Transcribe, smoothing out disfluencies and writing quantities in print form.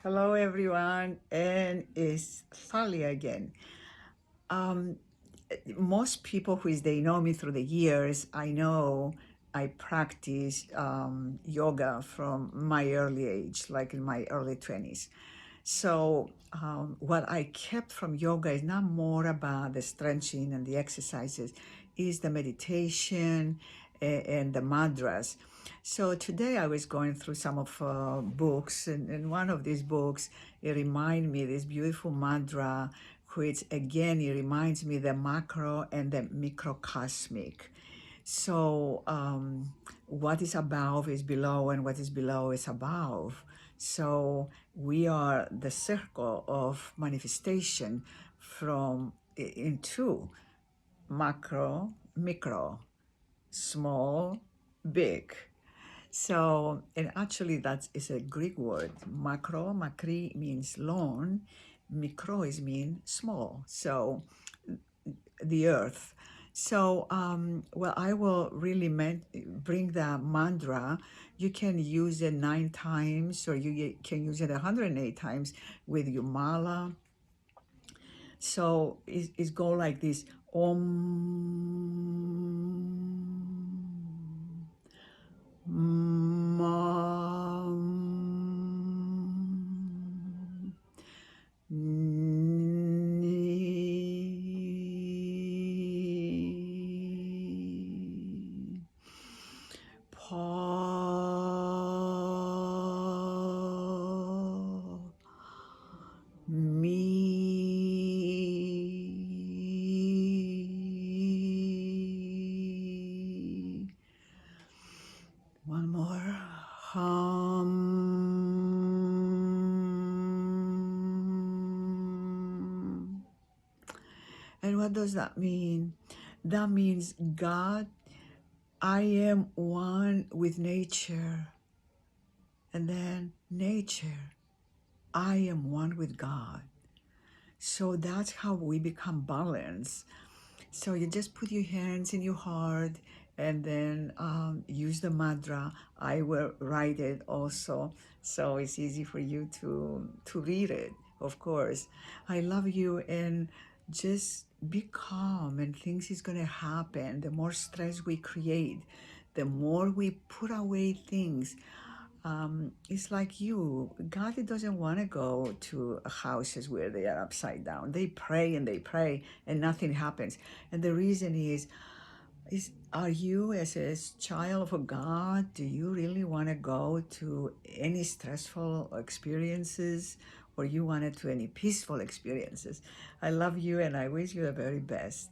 Hello, everyone, and it's Sally again. Um, Most people who they know me through the years, I know I practice yoga from my early age, like in my early 20s. So what I kept from yoga is not more about the stretching and the exercises, is the meditation and the mantras. So today I was going through some of books, and one of these books, it reminded me this beautiful mantra, which again, it reminds me the macro and the microcosmic. So what is above is below, and what is below is above. So we are the circle of manifestation from into macro, micro, small, big. So, and actually that is a Greek word. Macro, makri means long, micro is mean small. So the earth. So, well, I will really bring the mantra. You can use it 9 times, or you can use it 108 times with your mala. So it's go like this: Om. Mam. Ni. Pa. Me. One more. Hum. And what does that mean? That means, God, I am one with nature. And then nature, I am one with God. So that's how we become balanced. So you just put your hands in your heart, and then use the mantra. I will write it also, so it's easy for you to read it, of course. I love you, and just be calm, and things is going to happen. The more stress we create, the more we put away things. It's like you, God doesn't want to go to houses where they are upside down. They pray and they pray and nothing happens. And the reason is are you, as a child of God, do you really want to go to any stressful experiences, or you want to any peaceful experiences? I love you, and I wish you the very best.